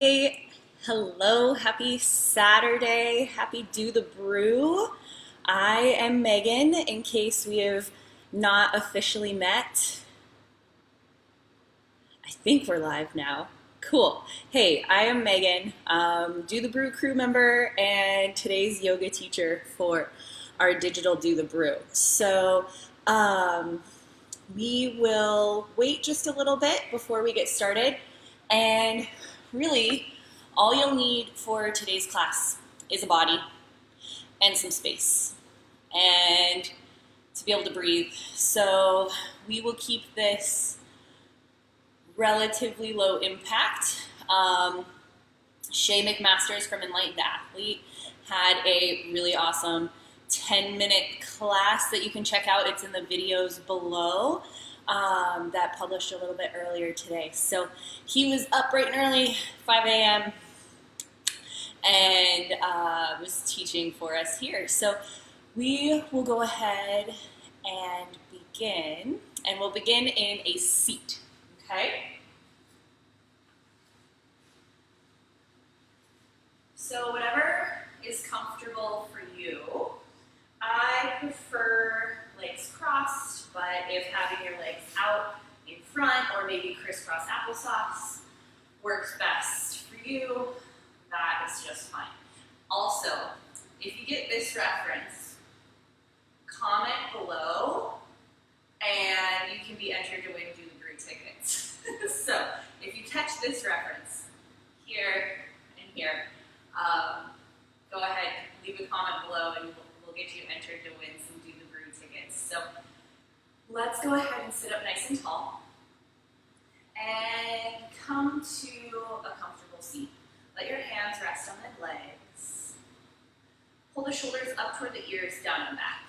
Hey, hello, happy Saturday, happy Do the Brew. I am Megan, in case we have not officially met. I think we're live now. Cool. Hey, I am Megan, Do the Brew crew member, and today's yoga teacher for our digital Do the Brew. Um, we will wait just a little bit before we get started. And really, all you'll need for today's class is a body and some space and to be able to breathe. So we will keep this relatively low impact. Shay McMasters from Enlightened Athlete had a really awesome 10-minute class that you can check out. It's in the videos below that published a little bit earlier today. So he was up bright and early, 5 a.m., and was teaching for us here. So we will go ahead and begin, and we'll begin in a seat, okay? So whatever is comfortable for you. I prefer legs crossed, but if having your legs out in front or maybe crisscross applesauce works best for you, that is just fine. Also, if you get this reference, comment below and you can be entered to win Do the Brew tickets. So if you catch this reference here and here, go ahead, leave a comment below and we'll get you entered to win some Do the Brew tickets. So let's go ahead and sit up nice and tall and come to a comfortable seat. Let your hands rest on the legs. Pull the shoulders up toward the ears, down and back.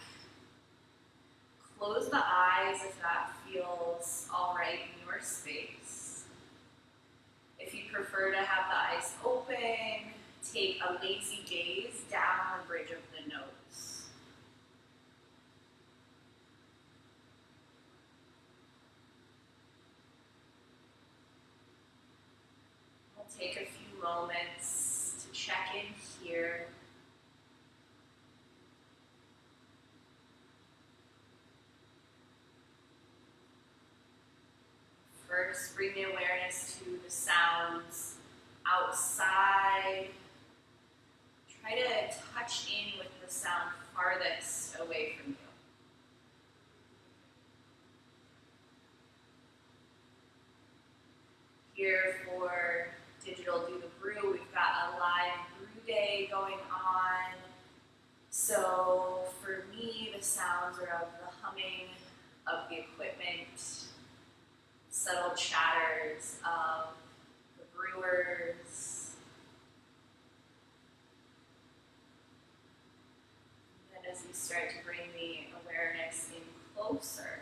Close the eyes if that feels all right in your space. If you prefer to have the eyes open, take a lazy gaze down the bridge of the nose. We'll take a few moments to check in here. First, bring the awareness to the sounds outside. Try to touch in with the sound farthest away from you. Here for Digital Do the Brew, we've got a live brew day going on. So for me, the sounds are of the humming of the equipment, subtle chatters of the brewers. And then as you start to bring the awareness in closer,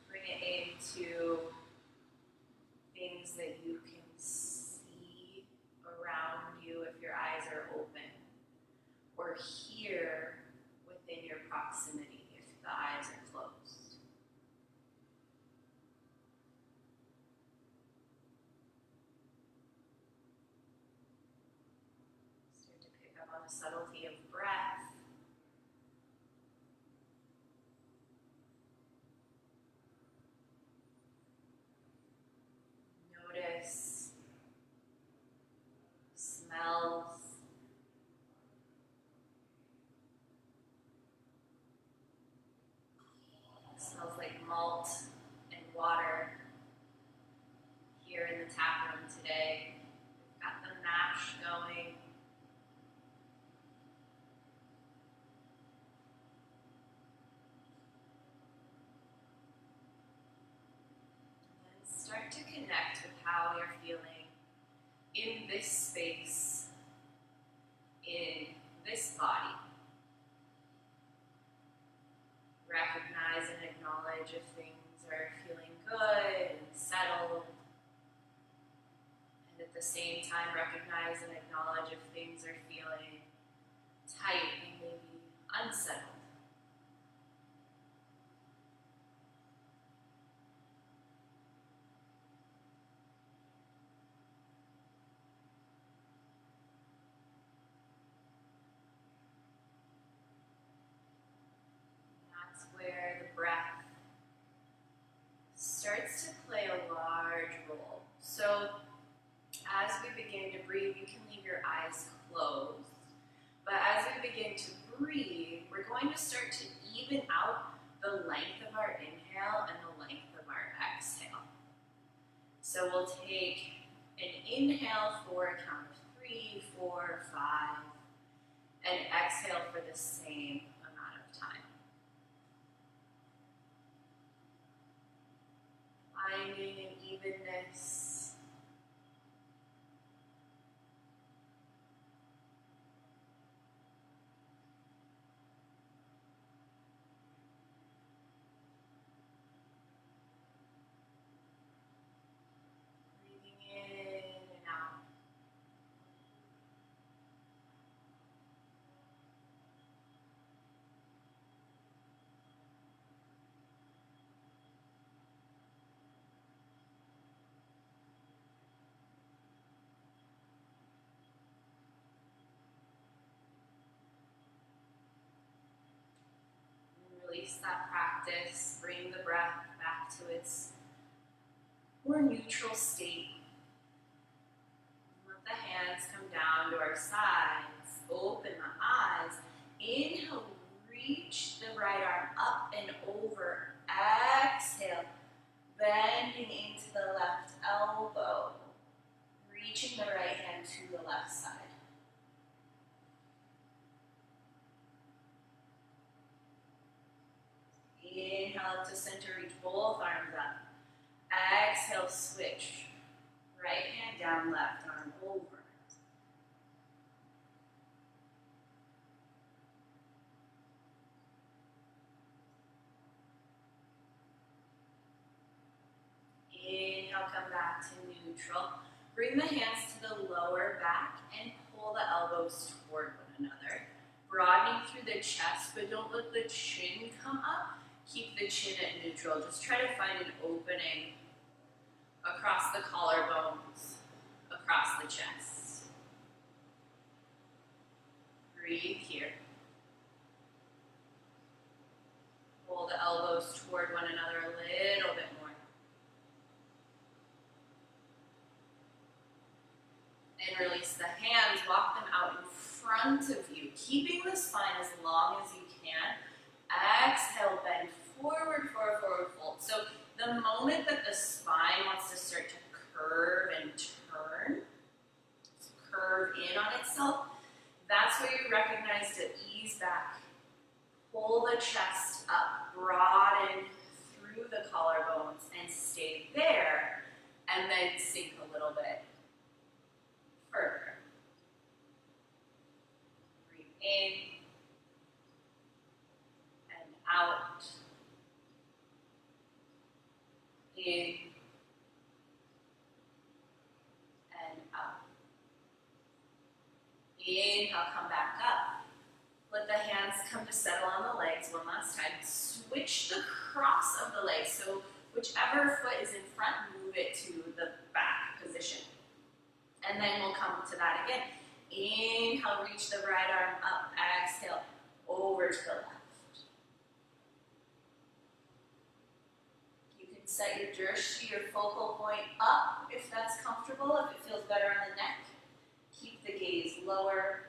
bring it into things that you can see around you if your eyes are open, or hear within your proximity if the eyes are closed. Start to pick up on the subtlety of breath. Notice smells. It smells like malt and water here in the tap room today. We've got the mash going. And start to connect with how you're feeling in this space, in this body. Recognize and acknowledge if things are feeling good and settled. And at the same time, recognize and acknowledge if things are feeling tight and maybe unsettled. a large roll. So as we begin to breathe, you can leave your eyes closed. But as we begin to breathe, we're going to start to even out the length of our inhale and the length of our exhale. So we'll take an inhale for a count of 3, 4, 5, and exhale for the same amount of time. Finding an evenness. In and out. And release that practice. Bring the breath back to its more neutral state. Let the hands come down to our sides. Open the eyes. Inhale, reach the right arm up and over. Exhale, bending into the left elbow. Reaching the right hand to the left side. Inhale up to center, reach both arms up. Exhale, switch. Right hand down, left arm over. Inhale, come back to neutral. Bring the hands to the lower back and pull the elbows toward one another. Broadening through the chest, but don't let the chin come up. Keep the chin at neutral. Just try to find an opening across the collarbones, across the chest. Breathe here. Pull the elbows toward one another a little bit more. And release the hands, walk them out in front of you, keeping the spine as long as you can. Exhale, bend forward, forward, forward, fold. So the moment that the spine wants to start to curve and turn, curve in on itself, that's where you recognize to ease back. Pull the chest up, broaden through the collarbones, and stay there, and then sink a little bit further. Breathe in and out. In and out. Inhale, come back up. Let the hands come to settle on the legs one last time. Switch the cross of the legs. So whichever foot is in front, move it to the back position. And then we'll come to that again. Inhale, reach the right arm up. Exhale, over to the left. You can set your drishti, your focal point up if that's comfortable, if it feels better on the neck. Keep the gaze lower.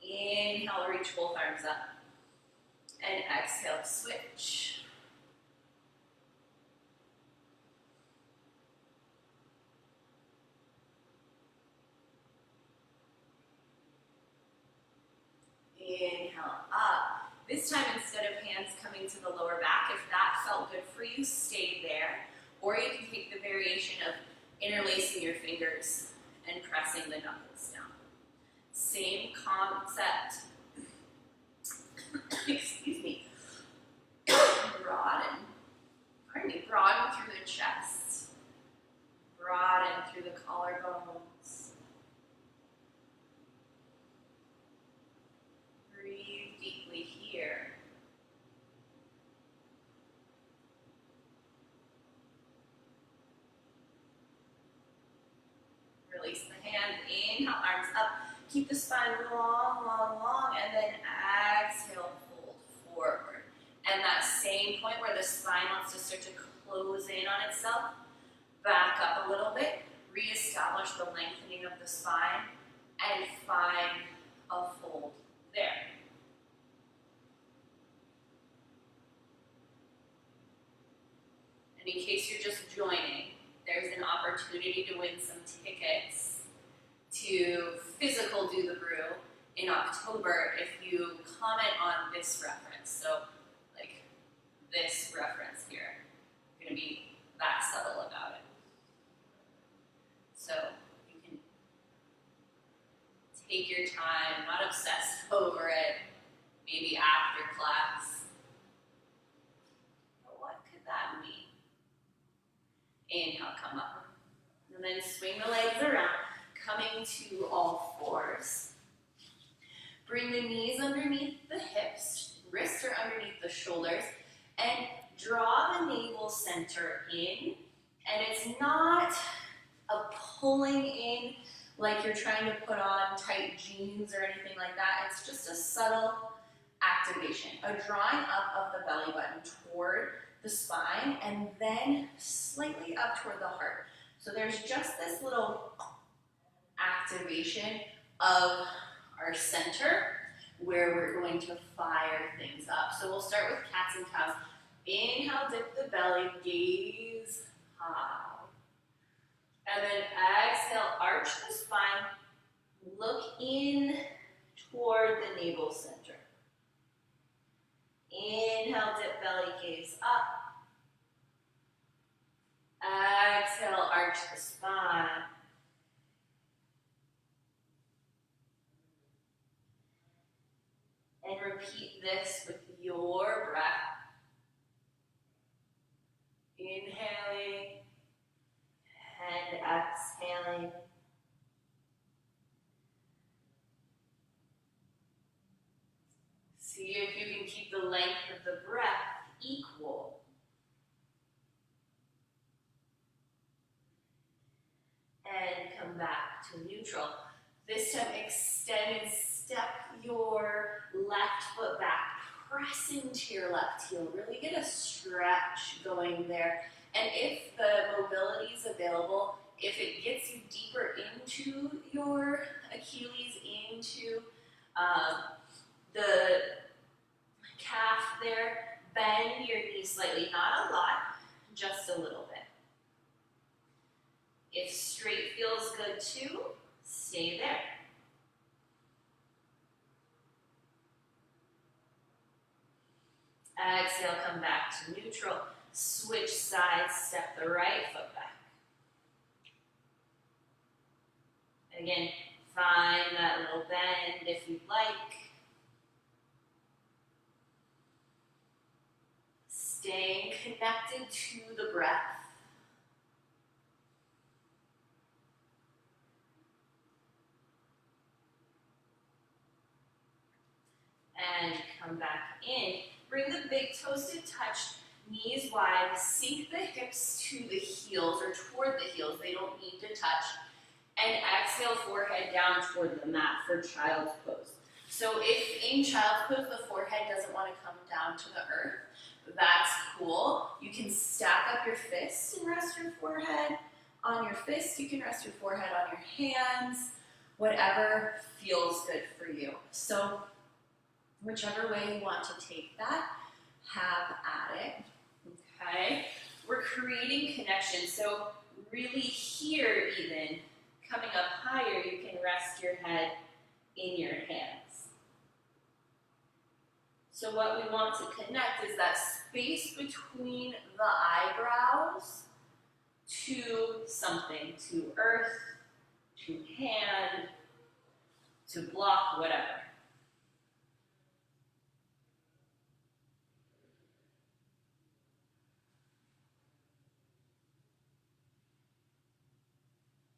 Inhale, reach both arms up. And exhale, switch. Inhale, up. This time, instead of hands coming to the lower back, if that felt good for you, stay there. Or you can take the variation of interlacing your fingers and pressing the knuckles down. Same concept. Excuse me. Broaden. Pardon me. Broaden through the chest. Broaden through the collarbones. Breathe deeply here. Release the hand. Inhale, arms up. Keep the spine long, long, long, and then exhale, fold point where the spine wants to start to close in on itself, back up a little bit, reestablish the lengthening of the spine, and find a fold there. And in case you're just joining, there's an opportunity to win some tickets to Physical Do the Brew in October if you comment on this reference. So, like this reference here, I'm going to be that subtle about it. So you can take your time, not obsess over it, maybe after class. But what could that mean? Inhale, come up. And then swing the legs around, coming to all fours. Bring the knees underneath the hips, wrists are underneath the shoulders, and draw the navel center in. And it's not a pulling in like you're trying to put on tight jeans or anything like that. It's just a subtle activation, a drawing up of the belly button toward the spine and then slightly up toward the heart. So there's just this little activation of our center where we're going to fire things up. So we'll start with cats and cows. Inhale, dip the belly, gaze high. And then exhale, arch the spine, look in toward the navel center. Inhale, dip belly, gaze up. Exhale, arch the spine. And repeat this with your breath. Inhaling and exhaling. See if you can keep the length of the breath equal. And come back to neutral. This time extend and step your left foot back. Press into your left heel. Really get a stretch going there. And if the mobility is available, if it gets you deeper into your Achilles, into the calf there, bend your knees slightly, not a lot, just a little bit. If straight feels good too, stay there. Exhale, come back to neutral. Switch sides, step the right foot back. Again, find that little bend if you'd like. Staying connected to the breath. And come back in. Bring the big toes to touch, knees wide, sink the hips to the heels or toward the heels. They don't need to touch. And exhale, forehead down toward the mat for child's pose. So if in child's pose the forehead doesn't want to come down to the earth, that's cool. You can stack up your fists and rest your forehead on your fists. You can rest your forehead on your hands, whatever feels good for you. So whichever way you want to take that, have at it, okay? We're creating connection, so really here even, coming up higher, you can rest your head in your hands. So what we want to connect is that space between the eyebrows to something, to earth, to hand, to block, whatever.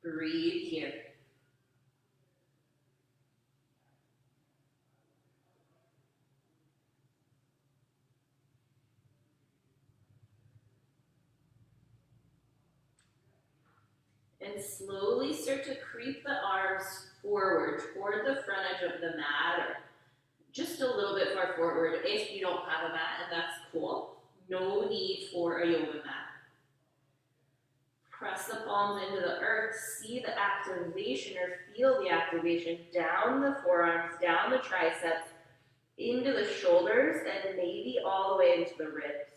Breathe here. And slowly start to creep the arms forward toward the front edge of the mat or just a little bit far forward if you don't have a mat, and that's cool. No need for a yoga mat. Press the palms into the earth. See the activation or feel the activation down the forearms, down the triceps, into the shoulders, and maybe all the way into the ribs.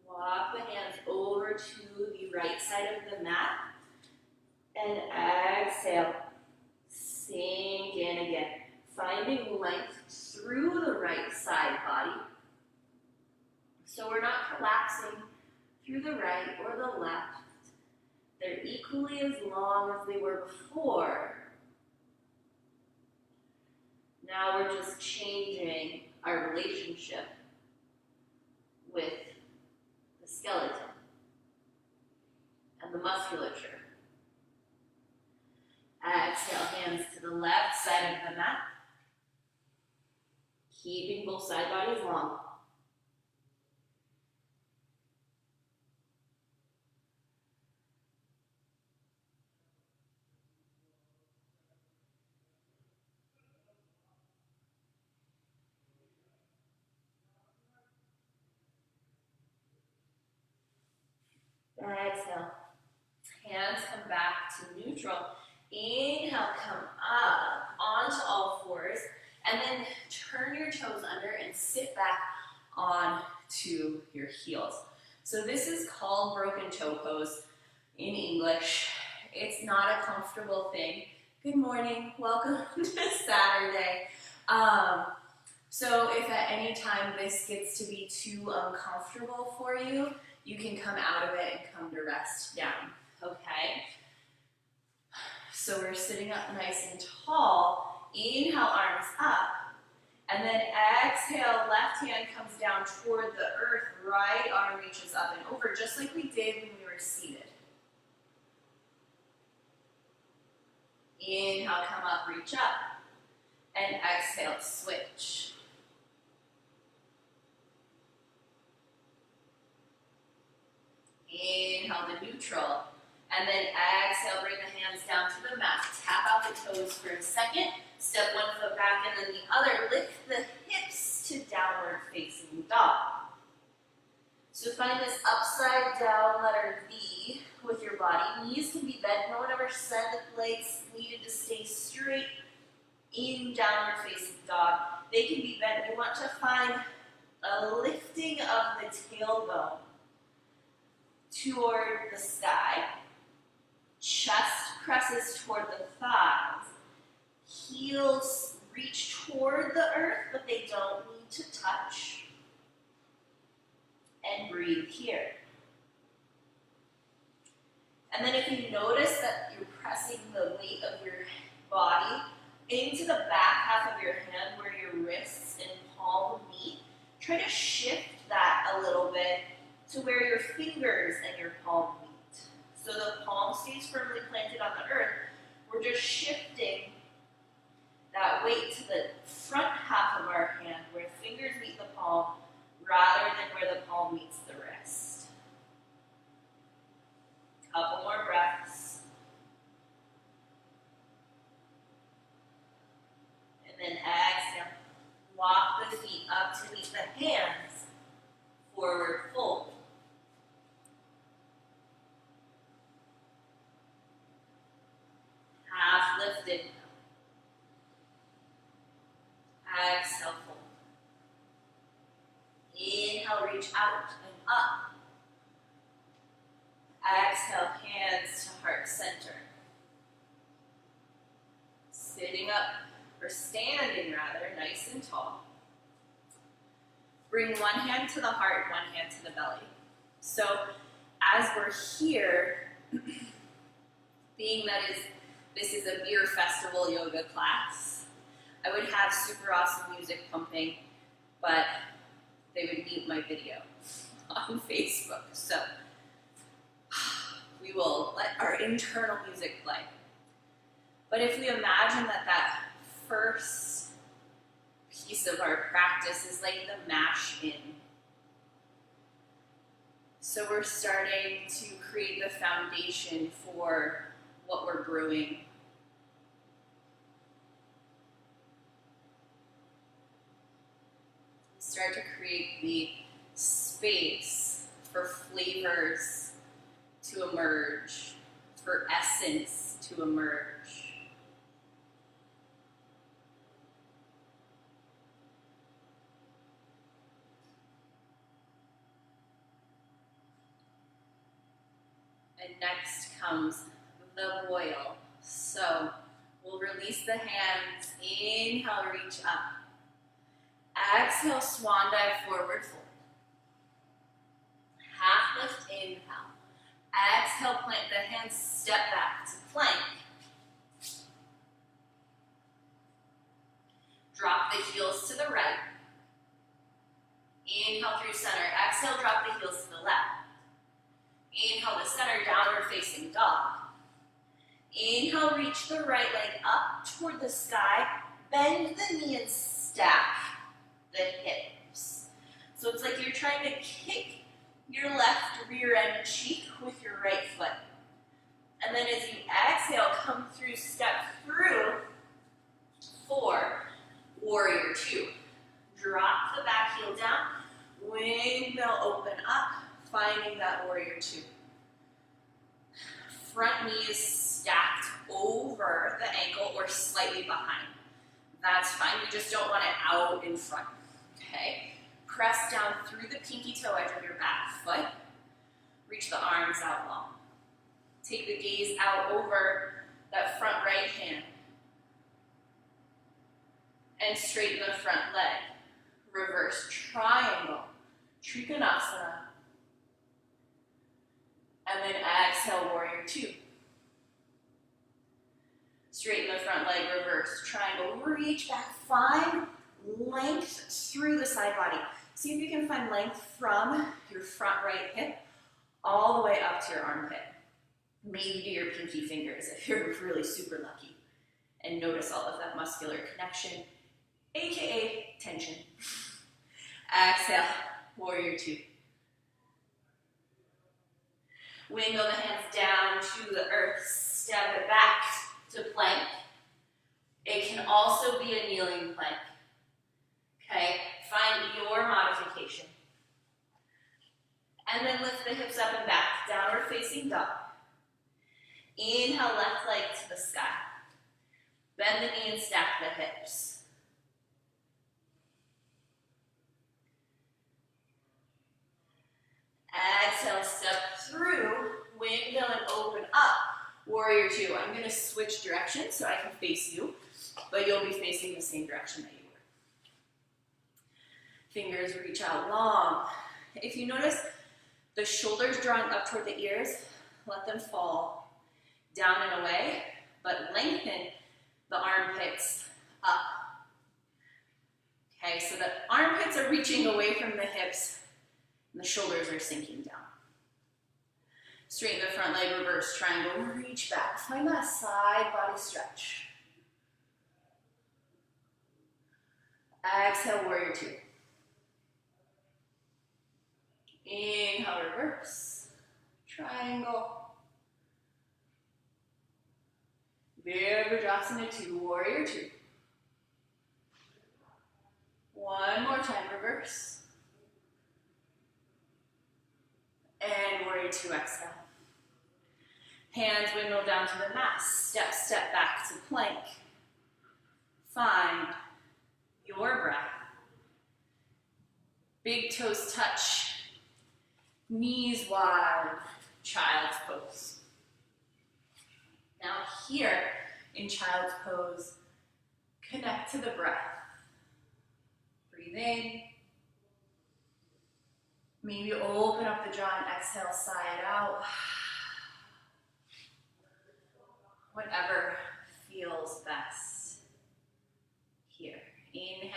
Walk the hands over to the right side of the mat and exhale. Sink in again, finding length through the right side body. So we're not collapsing through the right or the left. They're equally as long as they were before. Now we're just changing our relationship with the skeleton and the musculature. Exhale, hands to the left side of the mat. Keeping both side bodies long. Exhale. Hands come back to neutral. Inhale, come up onto all fours, and then turn your toes under and sit back onto your heels. So this is called broken toe pose in English. It's not a comfortable thing. Good morning, welcome to Saturday. So if at any time this gets to be too uncomfortable for you, you can come out of it and come to rest down, okay? So we're sitting up nice and tall. Inhale, arms up. And then exhale, left hand comes down toward the earth. Right arm reaches up and over, just like we did when we were seated. Inhale, come up, reach up. And exhale, switch. Inhale to neutral. And then exhale, bring the hands down to the mat. Tap out the toes for a second. Step one foot back and then the other. Lift the hips to downward facing dog. So find this upside down letter V with your body. Knees can be bent. No one ever said that legs needed to stay straight in downward facing dog. They can be bent. We want to find a lifting of the tailbone toward the sky. Chest presses toward the thighs. Heels reach toward the earth, but they don't need to touch. And breathe here. And then if you notice that you're pressing the weight of your body into the back half of your hand where your wrists and palm meet, try to shift that a little bit to where your fingers and your palm meet. So the palm stays firmly planted on the earth. We're just shifting that weight to the front half of our hand where fingers meet the palm rather than where the palm meets the wrist. Couple more breaths. And then exhale. Walk the feet up to meet the hands. Forward fold. Half lifted. Exhale, fold. Inhale, reach out and up. Exhale, hands to heart center. Sitting up, or standing rather, nice and tall. Bring one hand to the heart, one hand to the belly. So as we're here, being that this is a beer festival yoga class, I would have super awesome music pumping, but they would mute my video on Facebook. So internal music play. But if we imagine that that first piece of our practice is like the mash in. So we're starting to create the foundation for what we're brewing. Start to create the space for flavors to emerge, for essence to emerge. And next comes the boil. So we'll release the hands, inhale, reach up. Exhale, swan dive, forward fold. Half lift, inhale. Exhale, plant the hands, step back to plank. Drop the heels to the right. Inhale through center. Exhale, drop the heels to the left. Inhale to center, downward facing dog. Inhale, reach the right leg up toward the sky. Bend the knee and stack the hips. So it's like you're trying to kick your left rear end cheek with your right foot. And then as you exhale, come through, step through for warrior two. Drop the back heel down, windmill open up, finding that warrior two. Front knee is stacked over the ankle or slightly behind. That's fine, we just don't want it out in front. Okay, press down through the pinky toe edge of your back foot. Reach the arms out long. Take the gaze out over that front right hand. And straighten the front leg. Reverse triangle, Trikonasana. And then exhale, warrior two. Straighten the front leg, reverse triangle. Reach back, find length through the side body. See if you can find length from your front right hip all the way up to your armpit. Maybe to your pinky fingers if you're really super lucky. And notice all of that muscular connection, aka tension. Exhale, warrior two. Windmill the hands down to the earth, step it back to plank. It can also be a kneeling plank. Okay, find your modification. And then lift the hips up and back, downward facing dog. Inhale, left leg to the sky. Bend the knee and stack the hips. Exhale, step through, windmill and open up. Warrior two. I'm going to switch directions so I can face you, but you'll be facing the same direction that you were. Fingers reach out long. If you notice the shoulders drawing up toward the ears, let them fall down and away, but lengthen the armpits up. Okay, so the armpits are reaching away from the hips, and the shoulders are sinking down. Straighten the front leg, reverse triangle, reach back. Find that side body stretch. Exhale, warrior two. Inhale, reverse, triangle. Virabhadrasana two, warrior two. One more time, reverse. And warrior two, exhale. Hands windmill down to the mat. Step, step back to plank. Find your breath. Big toes touch. Knees wide. Child's pose. Now here in child's pose, connect to the breath. Breathe in. Maybe open up the jaw and exhale, sigh it out. Whatever feels best here. Inhale.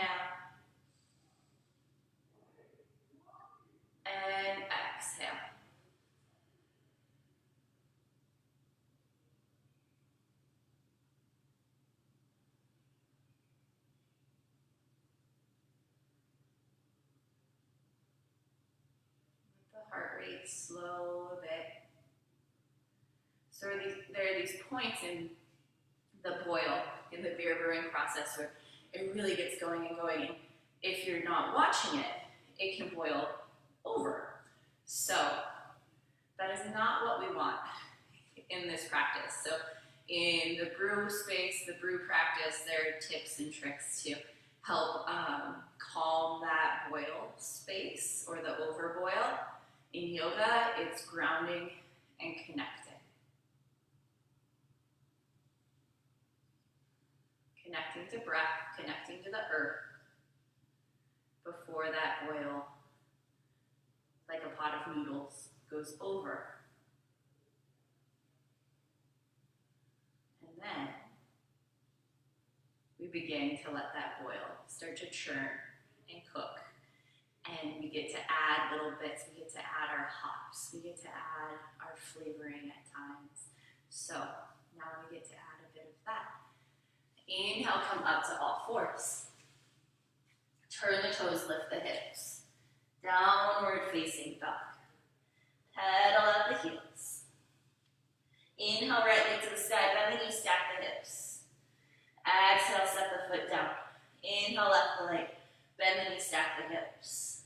And exhale. slow a bit. So there are these points in the boil, in the beer brewing process, where it really gets going and going. And if you're not watching it, it can boil over. So that is not what we want in this practice. So in the brew space, the brew practice, there are tips and tricks to help calm that boil space or the overboil. In yoga, it's grounding and connecting. Connecting to breath, connecting to the earth before that boil, like a pot of noodles, goes over. And then we begin to let that boil start to churn and cook. And we get to add little bits. We get to add our hops. We get to add our flavoring at times. So now we get to add a bit of that. Inhale, come up to all fours. Turn the toes, lift the hips. Downward facing dog. Pedal at the heels. Inhale, right leg to the sky, bend the knees, stack the hips. Exhale, set the foot down. Inhale, left leg, bend the knees, stack the hips.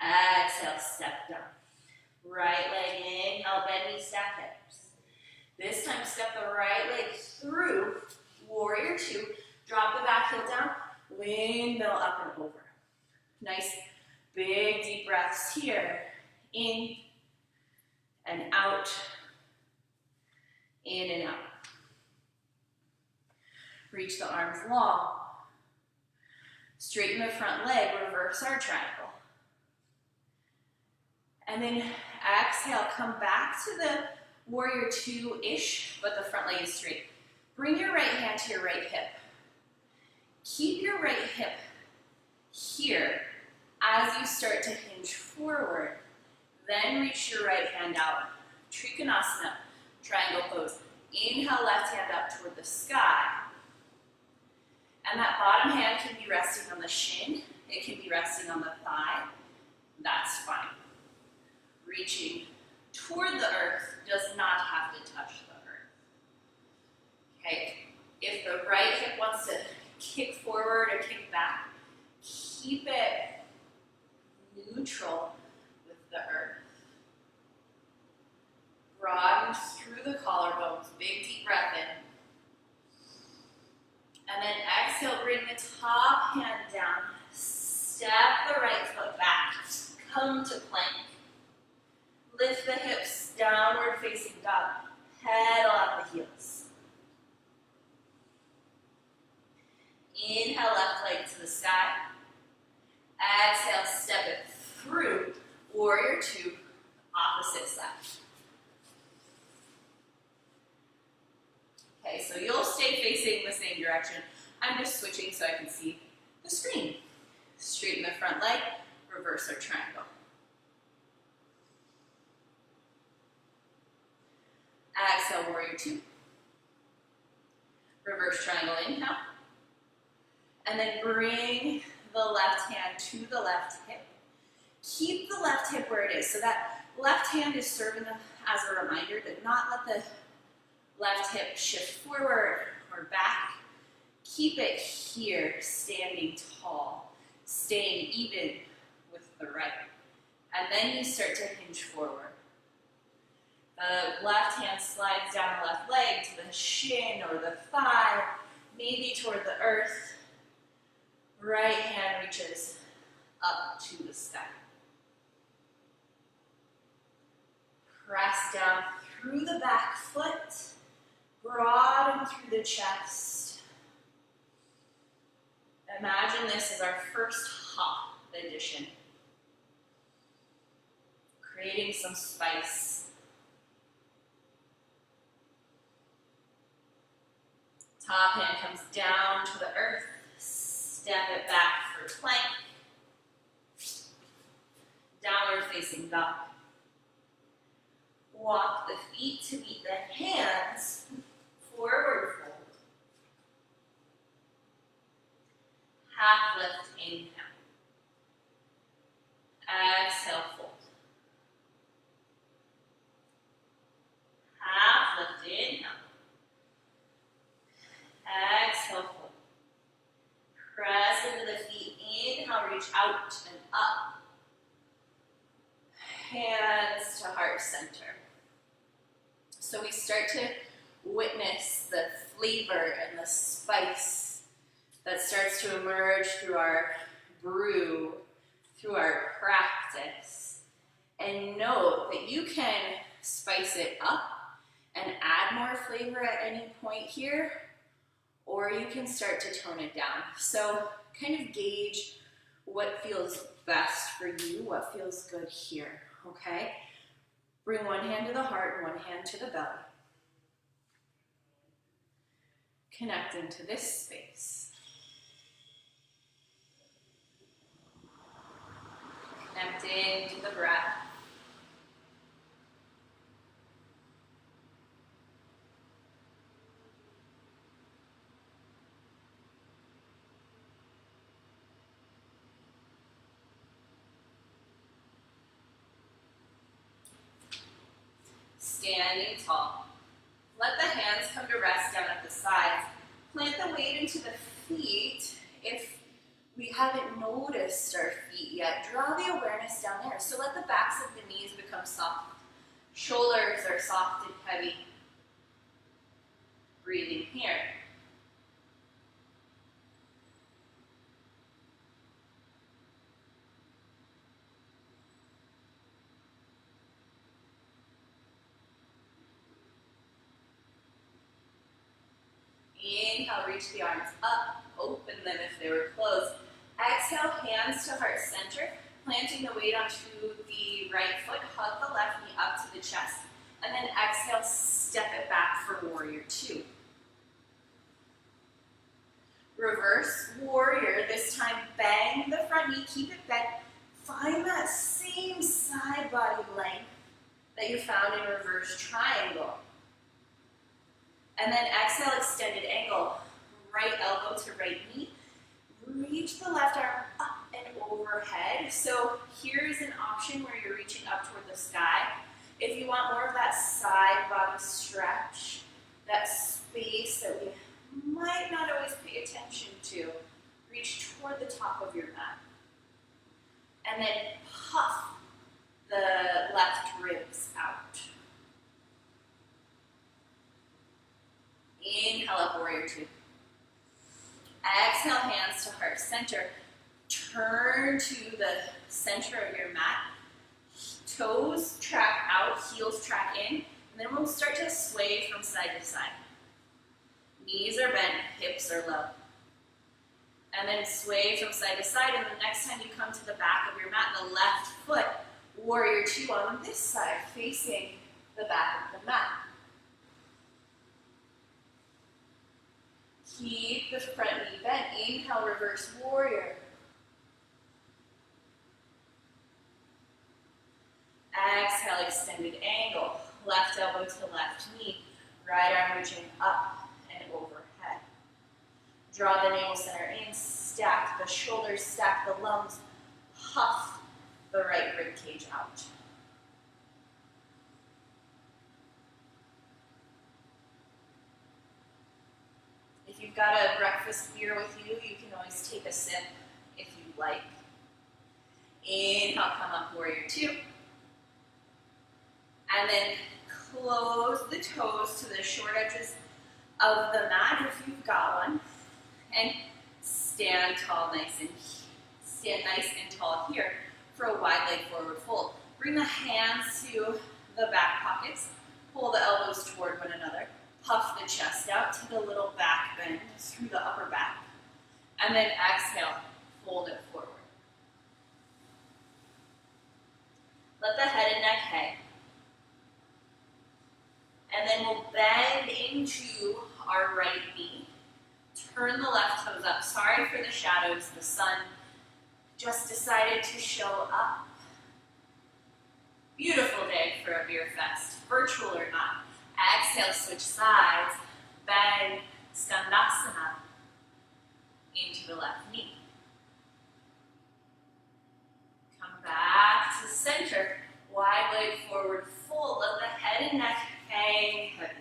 Exhale, step down. Right leg, inhale, bend knees, stack hips. This time, step the right leg through. Warrior two, drop the back heel down, windmill up and over. Nice, big, deep breaths here. In and out, in and out. Reach the arms long. Straighten the front leg, reverse our triangle. And then exhale, come back to the warrior two-ish, but the front leg is straight. Bring your right hand to your right hip. Keep your right hip here as you start to hinge forward. Then reach your right hand out. Trikonasana, triangle pose. Inhale, left hand up toward the sky. And that bottom hand can be resting on the shin. It can be resting on the thigh. That's fine. Reaching toward the earth does not have to touch the earth. Okay, if the right hip wants to kick forward or kick back, keep it neutral with the earth. Broaden through the collarbones, big deep breath in. And then exhale, bring the top hand down. Step the right foot back. Come to plank. Lift the hips, downward facing dog. Pedal out the heels. Inhale, left leg to the sky. Exhale, step it through. Warrior two, opposite side. Okay, so you'll stay facing the same direction. I'm just switching so I can see the screen. Straighten the front leg, reverse our triangle. Exhale, warrior two. Reverse triangle, inhale. And then bring the left hand to the left hip. Keep the left hip where it is. So that left hand is serving as a reminder to not let the left hip shift forward or back. Keep it here, standing tall, staying even with the right. And then you start to hinge forward. The left hand slides down the left leg to the shin or the thigh, maybe toward the earth. Right hand reaches up to the sky. Press down through the back foot, broaden through the chest. Imagine this is our first hop addition. Creating some spice. Top hand comes down to the earth. Step it back for plank. Downward facing dog. Walk the feet to meet the hands. Forward fold. Half lift, inhale. Exhale, fold. heart center. So we start to witness the flavor and the spice that starts to emerge through our brew, through our practice. And note that you can spice it up and add more flavor at any point here, or you can start to tone it down. So kind of gauge what feels best for you, what feels good here, okay? Bring one hand to the heart and one hand to the belly. Connect into this space. Connect into the breath. Standing tall. Let the hands come to rest down at the sides. Plant the weight into the feet. If we haven't noticed our feet yet, draw the awareness down there. So let the backs of the knees become soft. Shoulders are soft and heavy. Breathing here. Inhale, reach the arms up, open them if they were closed. Exhale, hands to heart center, planting the weight onto the right foot, hug the left knee up to the chest, and then exhale, step it back for warrior two. Reverse warrior, this time bang the front knee, keep it bent, find that same side body length that you found in reverse triangle. And then exhale, extended angle, right elbow to right knee. Reach the left arm up and overhead. So here's an option where you're reaching up toward the sky. If you want more of that side body stretch, that space that we might not always pay attention to, reach toward the top of your mat. And then puff the left ribs out. Inhale up, warrior two. Exhale, hands to heart center. Turn to the center of your mat. Toes track out, heels track in, and then we'll start to sway from side to side. Knees are bent, hips are low. And then sway from side to side, and the next time you come to the back of your mat, the left foot, warrior two on this side, facing the back of the mat. Keep the front knee bent. Inhale, reverse warrior. Exhale, extended angle. Left elbow to left knee. Right arm reaching up and overhead. Draw the navel center in. Stack the shoulders, stack the lungs. Puff the right rib cage out. If you've got a breakfast beer with you, you can always take a sip if you like. Inhale, come up, warrior two. And then close the toes to the short edges of the mat if you've got one. And stand tall, stand nice and tall here for a wide leg forward fold. Bring the hands to the back pockets. Pull the elbows toward one another. Puff the chest out, take a little back bend through the upper back. And then exhale, fold it forward. Let the head and neck hang. And then we'll bend into our right knee. Turn the left toes up. Sorry for the shadows, the sun just decided to show up. Beautiful day for a beer fest, virtual or not. Exhale, switch sides, bend, skandasana, into the left knee. Come back to center, wide leg forward fold, let the head and neck hang heavy.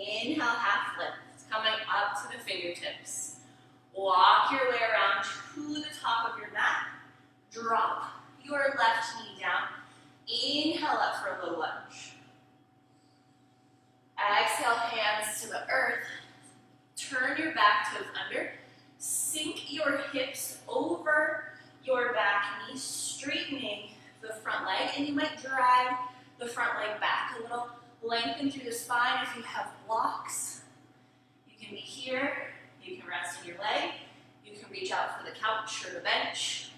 Inhale, half lift, coming up to the fingertips. Walk your way around to the top of your mat. Drop your left knee down. Inhale up for a low lunge. Exhale, hands to the earth. Turn your back toes under. Sink your hips over your back knee, straightening the front leg, and you might drag the front leg back a little. Lengthen through the spine if you have blocks. You can be here, you can rest in your leg, you can reach out for the couch or the bench.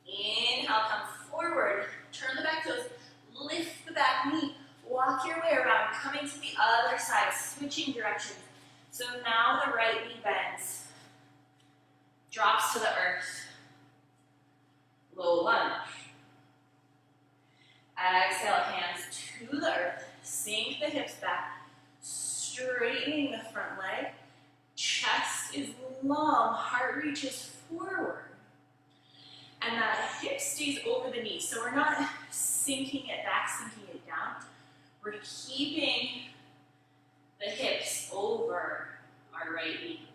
Inhale, come forward, turn the back toes, lift the back knee, walk your way around, coming to the other side, switching directions. So now the right knee bends, drops to the earth, low lunge. Exhale, hands to the earth, sink the hips back, straightening the front leg, chest is long, heart reaches forward. And that hip stays over the knee, so we're not sinking it back, sinking it down. We're keeping the hips over our right knee.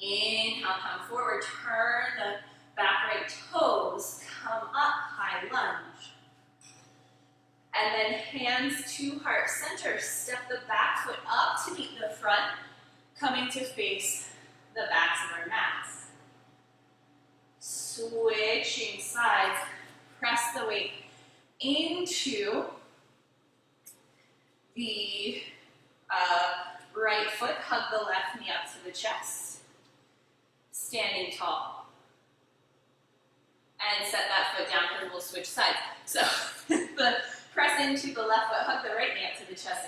Inhale, come forward, turn the back right toes, come up, high lunge. And then hands to heart center. Step the back foot up to meet the front, coming to face the backs of our mats. Switching sides, press the weight into the right foot, hug the left knee up to the chest. Standing tall. And set that foot down because we'll switch sides. So press into the left foot, hug the right knee up to the chest,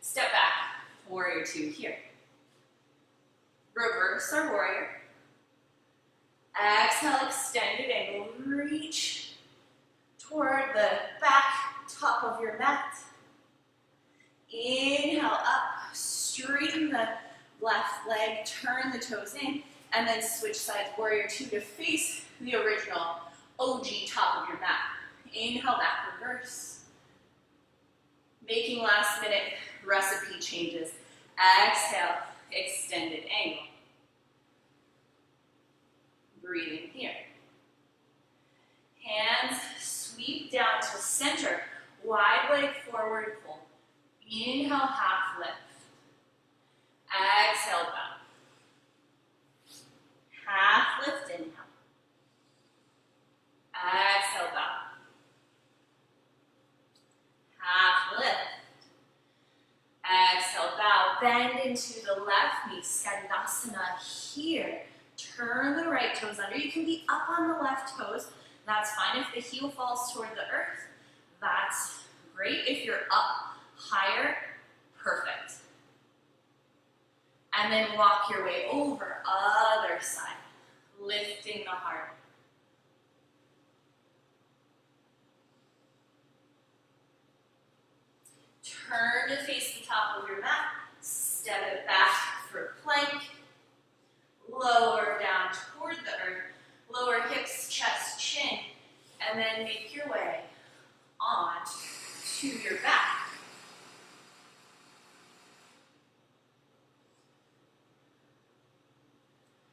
step back, warrior two here. Reverse our warrior. Exhale, extended angle, reach toward the back top of your mat. Inhale up, straighten the left leg, turn the toes in, and then switch sides, warrior two to face the original OG top of your mat. Inhale, back, reverse. Making last minute recipe changes. Exhale, extended angle. Breathing here. Hands sweep down to center. Wide leg forward fold. Inhale, half lift. Exhale, bow. Half lift, inhale. Exhale, bow. Half lift. Exhale, bow. Bend into the left knee, Skandasana here. Turn the right toes under. You can be up on the left toes. That's fine. If the heel falls toward the earth, that's great. If you're up higher, perfect. And then walk your way over, other side, lifting the heart. Turn to face the top of your mat, step it back for plank, lower down toward the earth, lower hips, chest, chin, and then make your way on to your back.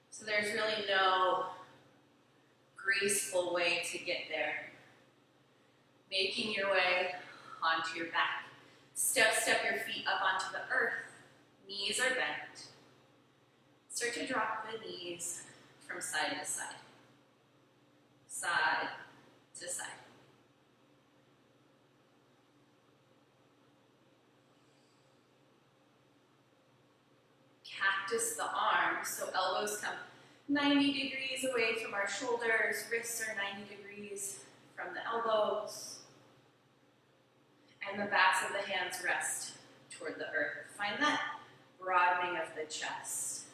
So there's really no graceful way to get there. Making your way onto your back. Step your feet up onto the earth. Knees are bent. Start to drop the knees from side to side. Side to side. Cactus the arms, so elbows come 90 degrees away from our shoulders, wrists are 90 degrees from the elbows, and the backs of the hands rest toward the earth. Find that broadening of the chest.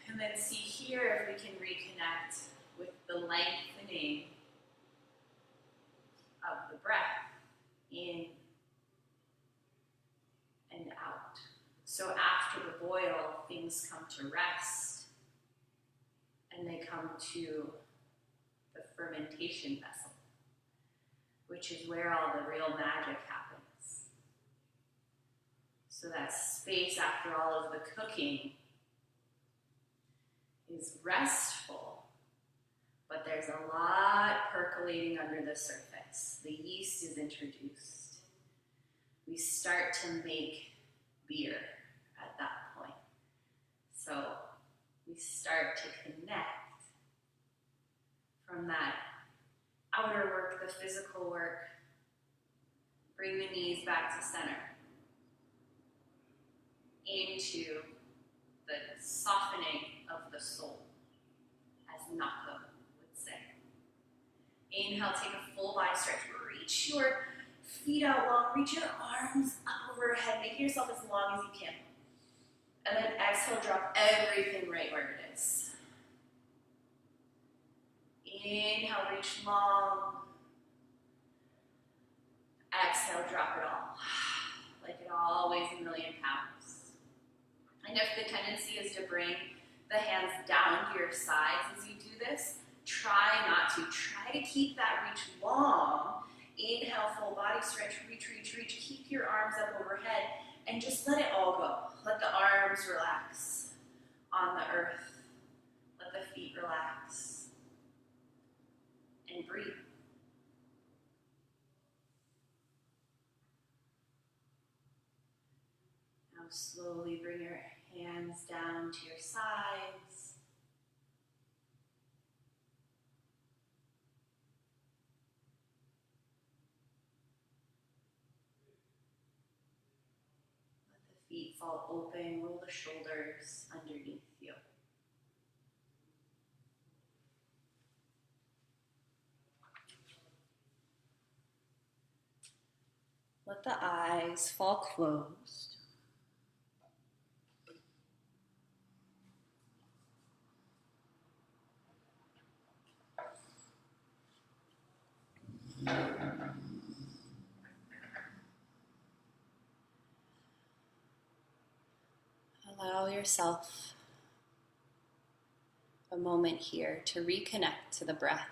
And then see here if we can reconnect with the lengthening of the breath. In So after the boil, things come to rest and they come to the fermentation vessel, which is where all the real magic happens. So that space after all of the cooking is restful, but there's a lot percolating under the surface. The yeast is introduced. We start to make beer at that point. So we start to connect from that outer work, the physical work. Bring the knees back to center. Into the softening of the soul, as Naka would say. Inhale, take a full body stretch. Reach your feet out long. Reach your arms up overhead. Make yourself as long as you can. And then exhale, drop everything right where it is. Inhale, reach long. Exhale, drop it all. Like it all weighs a million pounds. And if the tendency is to bring the hands down to your sides as you do this, try not to. Try to keep that reach long. Inhale, full body stretch, reach, reach, reach. Keep your arms up overhead and just let it all go. Let the arms relax on the earth. Let the feet relax. And breathe. Now slowly bring your hands down to your sides. Feet fall open, roll the shoulders underneath you. Let the eyes fall closed. Allow yourself a moment here to reconnect to the breath,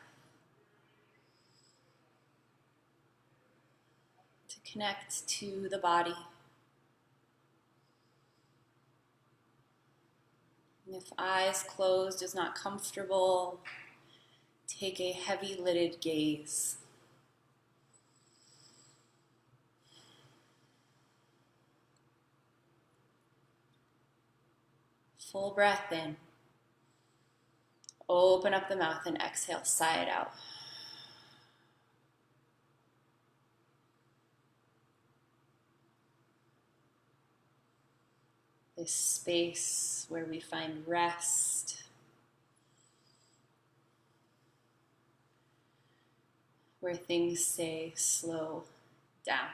to connect to the body. And if eyes closed is not comfortable, take a heavy lidded gaze. Full breath in. Open up the mouth and exhale, sigh it out. This space where we find rest, where things say slow down,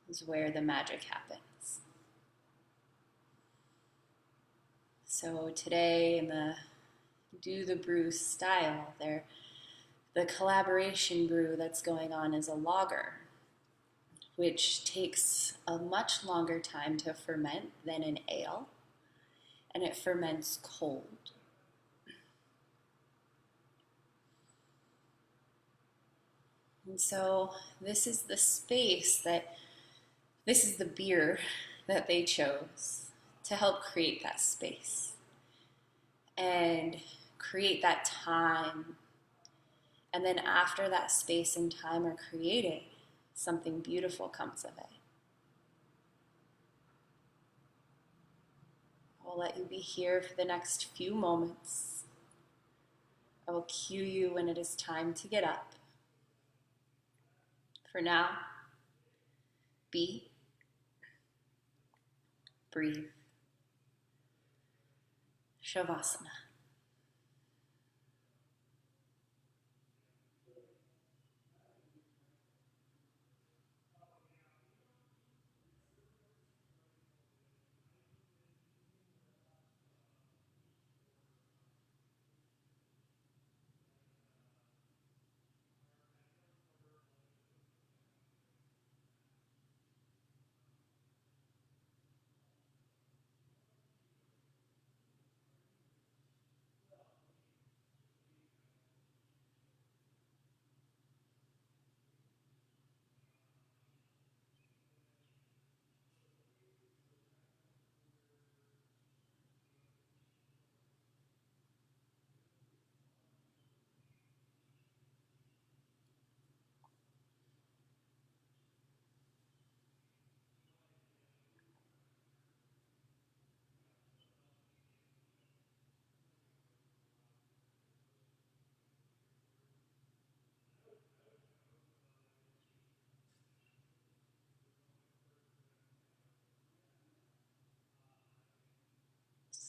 is where the magic happens. So today in the Do the Brew style, the collaboration brew that's going on is a lager, which takes a much longer time to ferment than an ale, and it ferments cold. And so this is the space this is the beer that they chose to help create that space and create that time. And then after that space and time are created, something beautiful comes of it. I'll let you be here for the next few moments. I will cue you when it is time to get up. For now, be, breathe, Shavasana.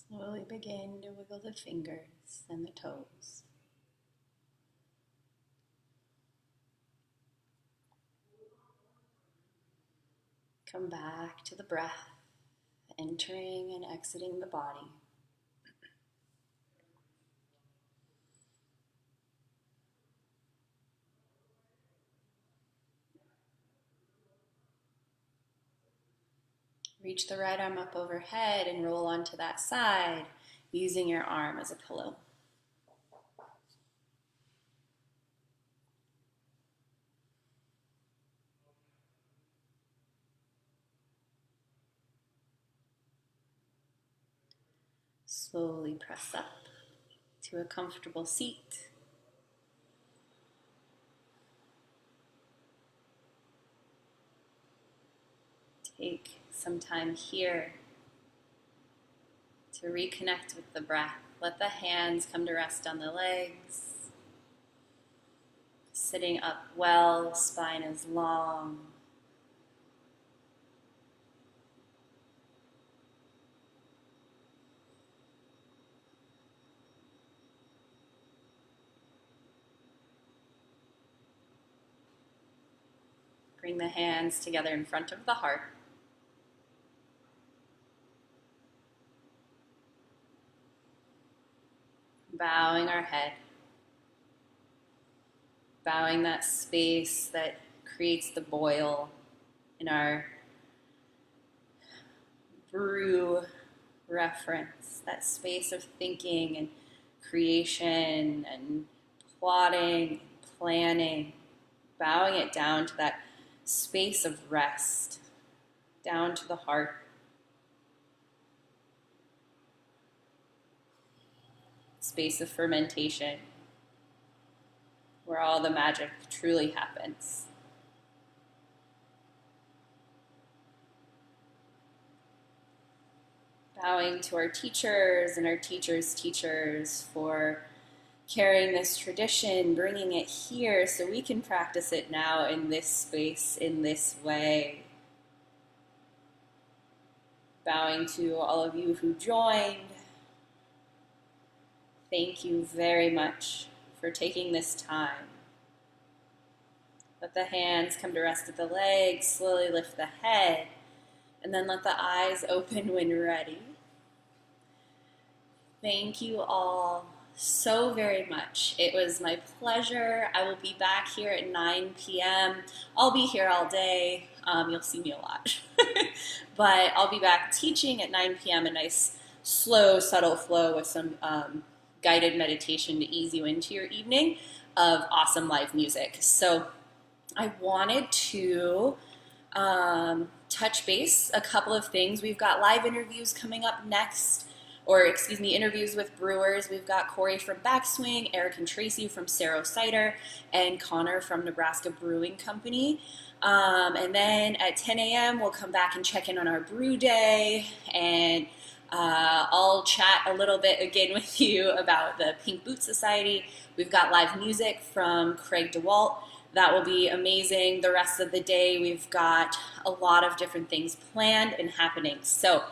Slowly begin to wiggle the fingers and the toes. Come back to the breath, entering and exiting the body. Reach the right arm up overhead and roll onto that side, using your arm as a pillow. Slowly press up to a comfortable seat. Take some time here to reconnect with the breath. Let the hands come to rest on the legs. Sitting up well, spine is long. Bring the hands together in front of the heart. Bowing our head. Bowing that space that creates the boil in our Brew reference, that space of thinking and creation and plotting, planning, bowing it down to that space of rest, down to the heart. Space of fermentation, where all the magic truly happens. Bowing to our teachers and our teachers' teachers for carrying this tradition, bringing it here so we can practice it now in this space, in this way. Bowing to all of you who joined. Thank you very much for taking this time. Let the hands come to rest at the legs, slowly lift the head, and then let the eyes open when ready. Thank you all so very much. It was my pleasure. I will be back here at 9 p.m. I'll be here all day. You'll see me a lot. But I'll be back teaching at 9 p.m. a nice, slow, subtle flow with some guided meditation to ease you into your evening of awesome live music. So I wanted to touch base a couple of things. We've got live interviews coming up next, interviews with brewers. We've got Corey from Backswing, Eric and Tracy from Cerro Cider, and Connor from Nebraska Brewing Company. And then at 10 a.m. we'll come back and check in on our brew day, and I'll chat a little bit again with you about the Pink Boot Society. We've got live music from Craig DeWalt. That will be amazing. The rest of the day, we've got a lot of different things planned and happening. So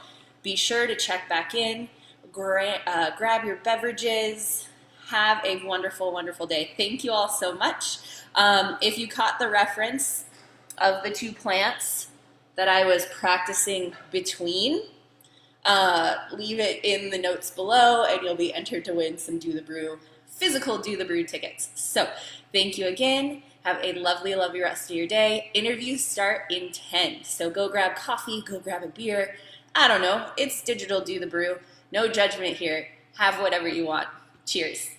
be sure to check back in, grab your beverages, have a wonderful, wonderful day. Thank you all so much. If you caught the reference of the two plants that I was practicing between, leave it in the notes below and you'll be entered to win some physical Do the Brew tickets. So thank you again. Have a lovely, lovely rest of your day. Interviews start in 10. So go grab coffee, go grab a beer. I don't know. It's digital Do the Brew. No judgment here. Have whatever you want. Cheers.